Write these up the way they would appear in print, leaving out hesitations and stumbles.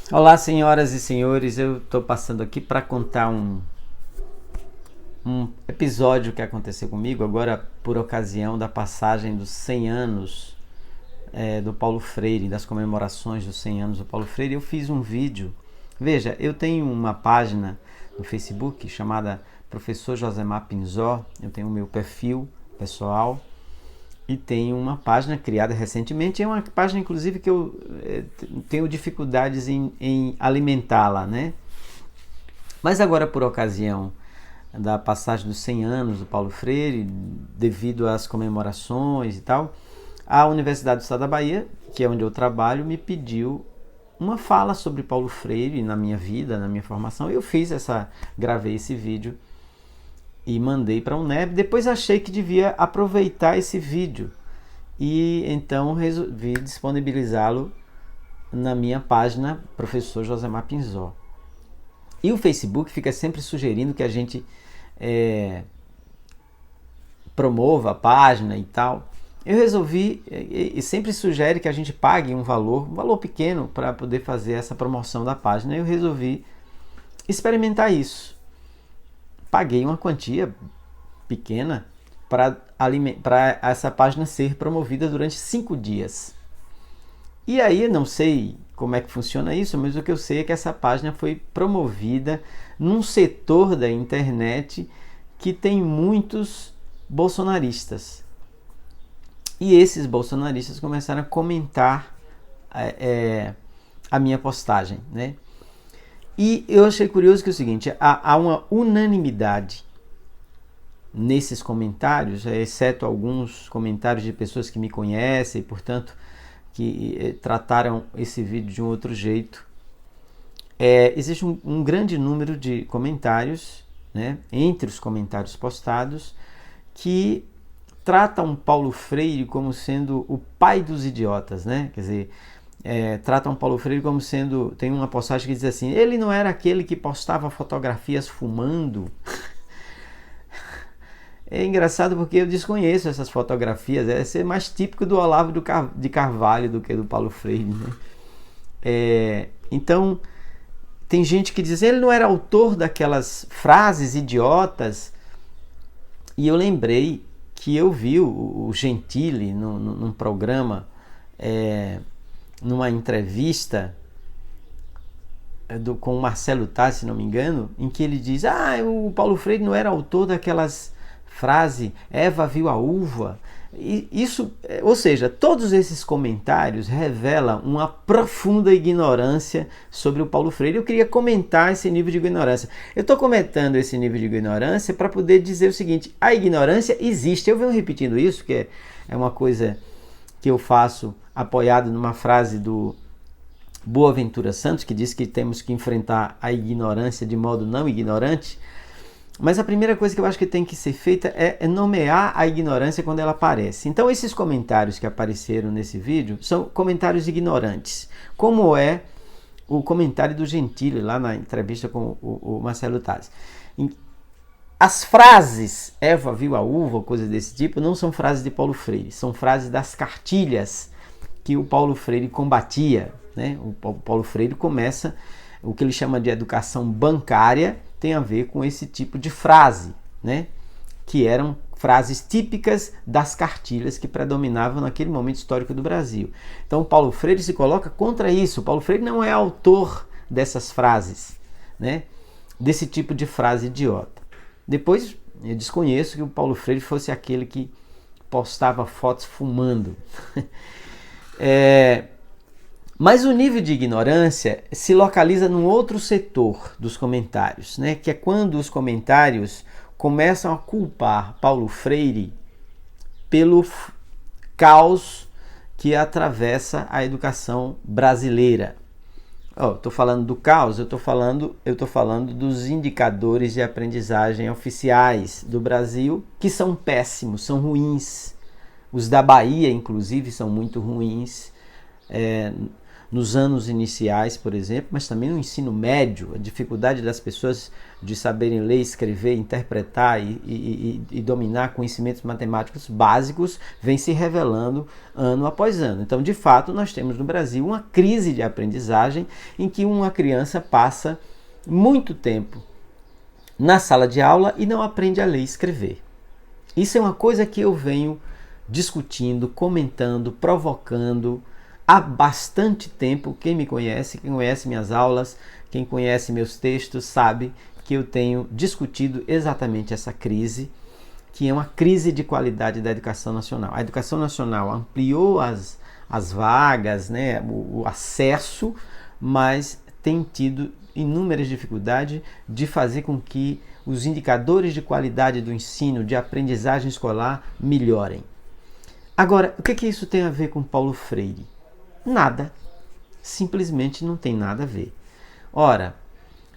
Olá, senhoras e senhores, eu estou passando aqui para contar um episódio que aconteceu comigo agora por ocasião da passagem dos 100 anos do Paulo Freire, das comemorações dos 100 anos do Paulo Freire. Eu fiz um vídeo. Veja, eu tenho uma página no Facebook chamada Professor Josemar Pinzó. Eu tenho o meu perfil pessoal e tenho uma página criada recentemente. É uma página, inclusive, que eu tenho dificuldades em alimentá-la, né? Mas agora, por ocasião da passagem dos 100 anos do Paulo Freire, devido às comemorações e tal, a Universidade do Estado da Bahia, que é onde eu trabalho, me pediu uma fala sobre Paulo Freire na minha vida, na minha formação. Eu gravei esse vídeo e mandei para a UNEB. Depois achei que devia aproveitar esse vídeo e então resolvi disponibilizá-lo na minha página Professor Josemar Pinzó. E o Facebook fica sempre sugerindo que a gente promova a página e tal. Eu resolvi, e sempre sugere que a gente pague um valor pequeno para poder fazer essa promoção da página. Eu resolvi experimentar isso. Paguei uma quantia pequena para essa página ser promovida durante 5 dias. E aí, não sei como é que funciona isso, mas o que eu sei é que essa página foi promovida num setor da internet que tem muitos bolsonaristas. E esses bolsonaristas começaram a comentar a minha postagem, né? E eu achei curioso que é o seguinte, há uma unanimidade nesses comentários, exceto alguns comentários de pessoas que me conhecem, portanto, que trataram esse vídeo de um outro jeito. Existe um grande número de comentários, né, entre os comentários postados, que tratam Paulo Freire como sendo o pai dos idiotas, né? Quer dizer, tratam Paulo Freire como sendo... Tem uma postagem que diz assim, ele não era aquele que postava fotografias fumando? É engraçado porque eu desconheço essas fotografias. É ser mais típico do Olavo de Carvalho do que do Paulo Freire, né? Então, tem gente que diz ele não era autor daquelas frases idiotas. E eu lembrei que eu vi o Gentili num programa, numa entrevista com o Marcelo Taz, se não me engano, em que ele diz, o Paulo Freire não era autor daquelas frases, Eva viu a uva. E isso, ou seja, todos esses comentários revelam uma profunda ignorância sobre o Paulo Freire. Eu queria comentar esse nível de ignorância. Eu estou comentando esse nível de ignorância para poder dizer o seguinte, a ignorância existe. Eu venho repetindo isso, que é uma coisa que eu faço apoiado numa frase do Boaventura Santos, que diz que temos que enfrentar a ignorância de modo não ignorante. Mas a primeira coisa que eu acho que tem que ser feita é nomear a ignorância quando ela aparece. Então esses comentários que apareceram nesse vídeo são comentários ignorantes, como é o comentário do Gentili lá na entrevista com o Marcelo Taz. As frases Eva viu a uva, coisas desse tipo, não são frases de Paulo Freire, são frases das cartilhas que o Paulo Freire combatia, né? O Paulo Freire começa o que ele chama de educação bancária, tem a ver com esse tipo de frase, né? Que eram frases típicas das cartilhas que predominavam naquele momento histórico do Brasil. Então Paulo Freire se coloca contra isso. Paulo Freire não é autor dessas frases, né? Desse tipo de frase idiota. Depois, eu desconheço que o Paulo Freire fosse aquele que postava fotos fumando. Mas o nível de ignorância se localiza num outro setor dos comentários, né? Que é quando os comentários começam a culpar Paulo Freire pelo caos que atravessa a educação brasileira. Estou falando do caos, eu estou falando dos indicadores de aprendizagem oficiais do Brasil, que são péssimos, são ruins. Os da Bahia, inclusive, são muito ruins. nos anos iniciais, por exemplo, mas também no ensino médio. A dificuldade das pessoas de saberem ler, escrever, interpretar e dominar conhecimentos matemáticos básicos vem se revelando ano após ano. Então, de fato, nós temos no Brasil uma crise de aprendizagem em que uma criança passa muito tempo na sala de aula e não aprende a ler e escrever. Isso é uma coisa que eu venho discutindo, comentando, provocando há bastante tempo. Quem me conhece, quem conhece minhas aulas, quem conhece meus textos, sabe que eu tenho discutido exatamente essa crise, que é uma crise de qualidade da educação nacional. A educação nacional ampliou as vagas, né, o acesso, mas tem tido inúmeras dificuldades de fazer com que os indicadores de qualidade do ensino, de aprendizagem escolar, melhorem. Agora, o que isso tem a ver com Paulo Freire? Nada. Simplesmente não tem nada a ver. Ora,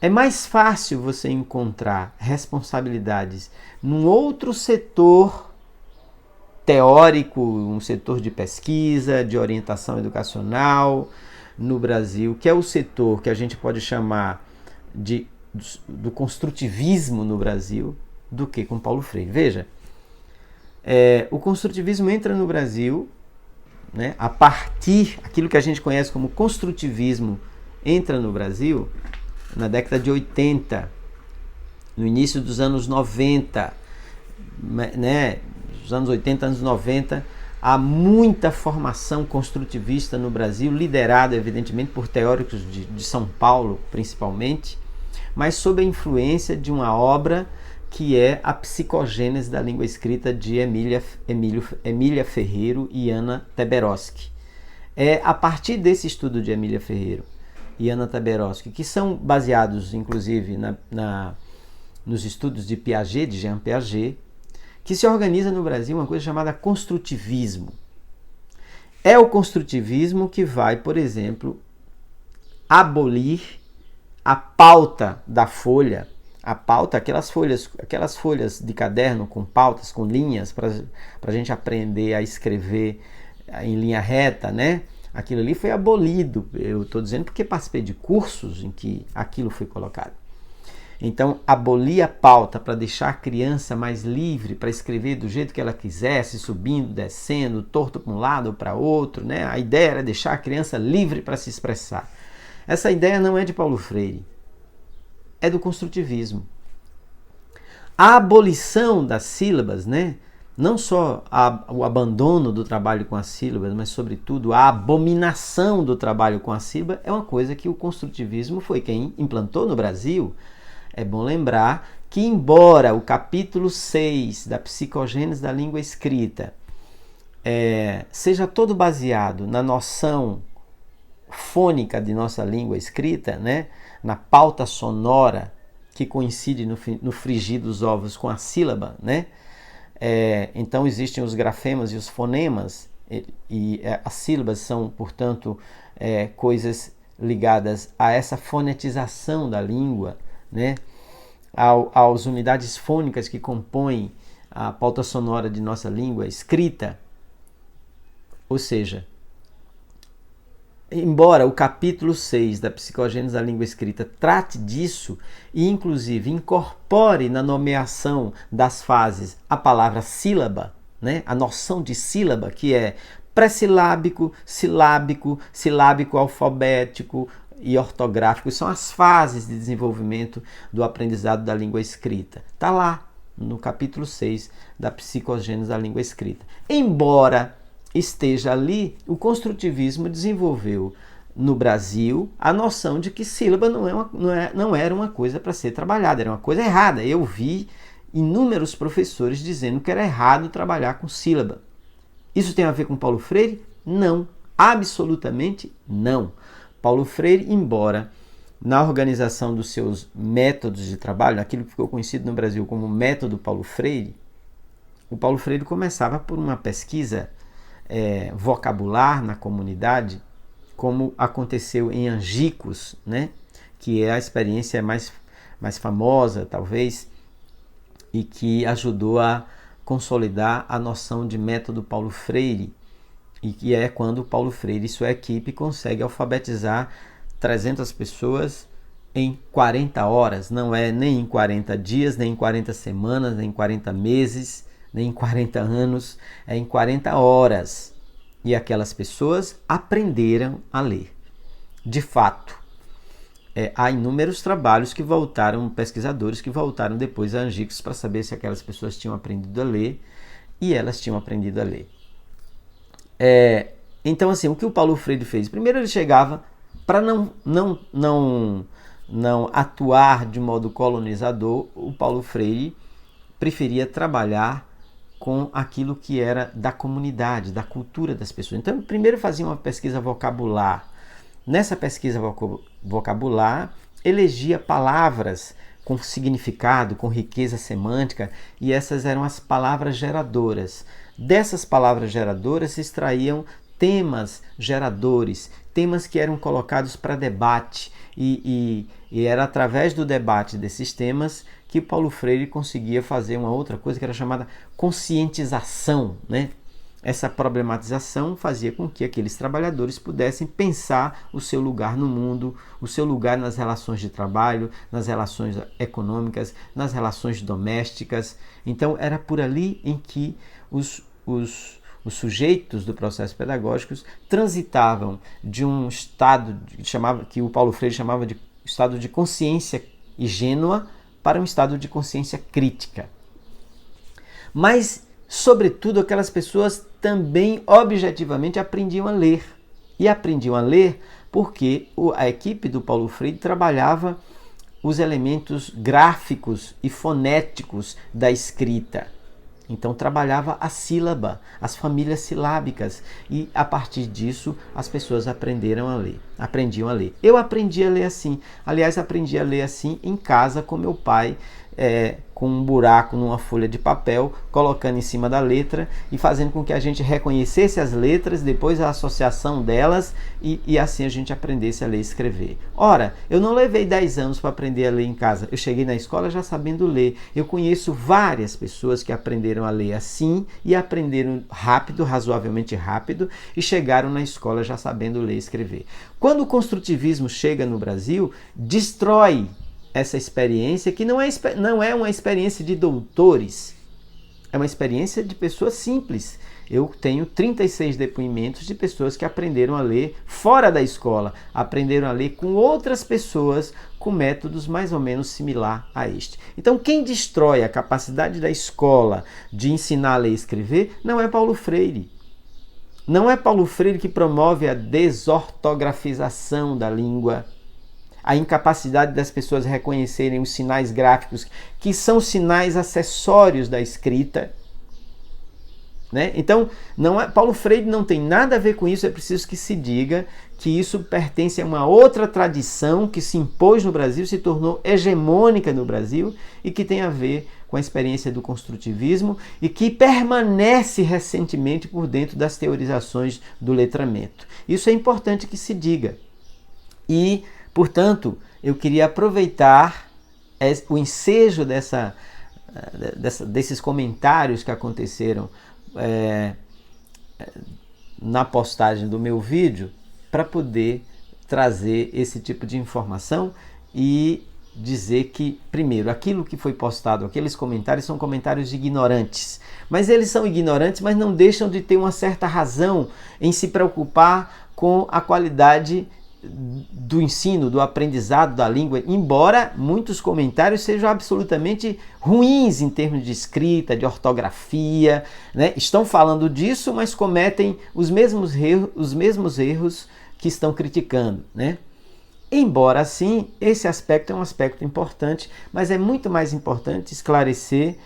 é mais fácil você encontrar responsabilidades num outro setor teórico, um setor de pesquisa, de orientação educacional no Brasil, que é o setor que a gente pode chamar do construtivismo no Brasil, do que com Paulo Freire. Veja, o construtivismo entra no Brasil, né, a partir, aquilo que a gente conhece como construtivismo entra no Brasil na década de 80, no início dos anos 90, né, os anos 80, anos 90, há muita formação construtivista no Brasil, liderada evidentemente por teóricos de São Paulo principalmente, mas sob a influência de uma obra que é a Psicogênese da Língua Escrita de Emília Ferreiro e Anna Taberowski. É a partir desse estudo de Emília Ferreiro e Anna Taberowski, que são baseados inclusive nos estudos de Piaget, de Jean Piaget, que se organiza no Brasil uma coisa chamada construtivismo. É o construtivismo que vai, por exemplo, abolir a pauta da folha, a pauta, aquelas folhas de caderno com pautas, com linhas, para a gente aprender a escrever em linha reta, né? Aquilo ali foi abolido, eu estou dizendo porque participei de cursos em que aquilo foi colocado. Então, abolir a pauta para deixar a criança mais livre para escrever do jeito que ela quisesse, subindo, descendo, torto para um lado ou para outro, né? A ideia era deixar a criança livre para se expressar. Essa ideia não é de Paulo Freire, é do construtivismo. A abolição das sílabas, né? Não só o abandono do trabalho com as sílabas, mas sobretudo a abominação do trabalho com a sílaba, é uma coisa que o construtivismo foi quem implantou no Brasil. É bom lembrar que, embora o capítulo 6 da Psicogênese da Língua Escrita seja todo baseado na noção fônica de nossa língua escrita, né? Na pauta sonora que coincide no frigir dos ovos com a sílaba, né? Então existem os grafemas e os fonemas, e as sílabas são, portanto, coisas ligadas a essa fonetização da língua, né? Às unidades fônicas que compõem a pauta sonora de nossa língua escrita. Ou seja, embora o capítulo 6 da Psicogênese da Língua Escrita trate disso e, inclusive, incorpore na nomeação das fases a palavra sílaba, né? A noção de sílaba, que é pré-silábico, silábico, silábico alfabético e ortográfico, são as fases de desenvolvimento do aprendizado da língua escrita. Está lá no capítulo 6 da Psicogênese da Língua Escrita. Embora esteja ali, o construtivismo desenvolveu no Brasil a noção de que sílaba não era uma coisa para ser trabalhada, era uma coisa errada. Eu vi inúmeros professores dizendo que era errado trabalhar com sílaba. Isso tem a ver com Paulo Freire? Não, absolutamente não. Paulo Freire, embora na organização dos seus métodos de trabalho, aquilo que ficou conhecido no Brasil como método Paulo Freire, o Paulo Freire começava por uma pesquisa vocabular na comunidade, como aconteceu em Angicos, né? Que é a experiência mais famosa, talvez, e que ajudou a consolidar a noção de método Paulo Freire E que é quando Paulo Freire e sua equipe conseguem alfabetizar 300 pessoas em 40 horas. Não é nem em 40 dias, nem em 40 semanas, nem em 40 meses, nem em 40 anos. É em 40 horas. E aquelas pessoas aprenderam a ler. De fato, há inúmeros trabalhos que voltaram, pesquisadores que voltaram depois a Angicos para saber se aquelas pessoas tinham aprendido a ler, e elas tinham aprendido a ler. Então, assim, o que o Paulo Freire fez? Primeiro ele chegava para não atuar de modo colonizador. O Paulo Freire preferia trabalhar com aquilo que era da comunidade, da cultura das pessoas. Então, primeiro fazia uma pesquisa vocabular. Nessa pesquisa vocabular, elegia palavras com significado, com riqueza semântica, e essas eram as palavras geradoras. Dessas palavras geradoras se extraíam temas geradores, temas que eram colocados para debate, e era através do debate desses temas que Paulo Freire conseguia fazer uma outra coisa que era chamada conscientização, né? Essa problematização fazia com que aqueles trabalhadores pudessem pensar o seu lugar no mundo, o seu lugar nas relações de trabalho, nas relações econômicas, nas relações domésticas. Então era por ali em que os sujeitos do processo pedagógico transitavam de um estado que o Paulo Freire chamava de estado de consciência ingênua para um estado de consciência crítica. Mas, sobretudo, aquelas pessoas também objetivamente aprendiam a ler. E aprendiam a ler porque a equipe do Paulo Freire trabalhava os elementos gráficos e fonéticos da escrita. Então trabalhava a sílaba, as famílias silábicas, e a partir disso as pessoas aprendiam a ler. Eu aprendi a ler assim. Aliás, aprendi a ler assim em casa com meu pai, com um buraco numa folha de papel, colocando em cima da letra e fazendo com que a gente reconhecesse as letras, depois a associação delas, e assim a gente aprendesse a ler e escrever. Ora, eu não levei 10 anos para aprender a ler em casa. Eu cheguei na escola já sabendo ler. Eu conheço várias pessoas que aprenderam a ler assim e aprenderam rápido, razoavelmente rápido, e chegaram na escola já sabendo ler e escrever. Quando o construtivismo chega no Brasil, destrói essa experiência, que não é uma experiência de doutores, é uma experiência de pessoas simples. Eu tenho 36 depoimentos de pessoas que aprenderam a ler fora da escola, aprenderam a ler com outras pessoas com métodos mais ou menos similar a este. Então, quem destrói a capacidade da escola de ensinar a ler e escrever não é Paulo Freire. Não é Paulo Freire que promove a desortografização da língua, a incapacidade das pessoas reconhecerem os sinais gráficos, que são sinais acessórios da escrita. Né? Então, Paulo Freire não tem nada a ver com isso. É preciso que se diga que isso pertence a uma outra tradição que se impôs no Brasil, se tornou hegemônica no Brasil e que tem a ver com a experiência do construtivismo e que permanece recentemente por dentro das teorizações do letramento. Isso é importante que se diga. E, portanto, eu queria aproveitar o ensejo desses comentários que aconteceram na postagem do meu vídeo para poder trazer esse tipo de informação e dizer que, primeiro, aquilo que foi postado, aqueles comentários são comentários ignorantes, mas eles são ignorantes, mas não deixam de ter uma certa razão em se preocupar com a qualidade do ensino, do aprendizado da língua, embora muitos comentários sejam absolutamente ruins em termos de escrita, de ortografia, né? Estão falando disso, mas cometem os mesmos erros que estão criticando, né? Embora assim, esse aspecto é um aspecto importante, mas é muito mais importante esclarecer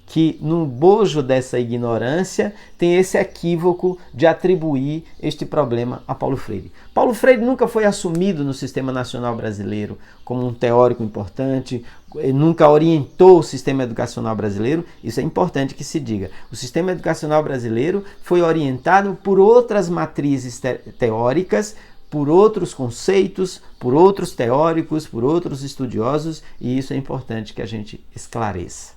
que no bojo dessa ignorância tem esse equívoco de atribuir este problema a Paulo Freire. Paulo Freire nunca foi assumido no sistema nacional brasileiro como um teórico importante, nunca orientou o sistema educacional brasileiro. Isso é importante que se diga. O sistema educacional brasileiro foi orientado por outras matrizes teóricas, por outros conceitos, por outros teóricos, por outros estudiosos, e isso é importante que a gente esclareça.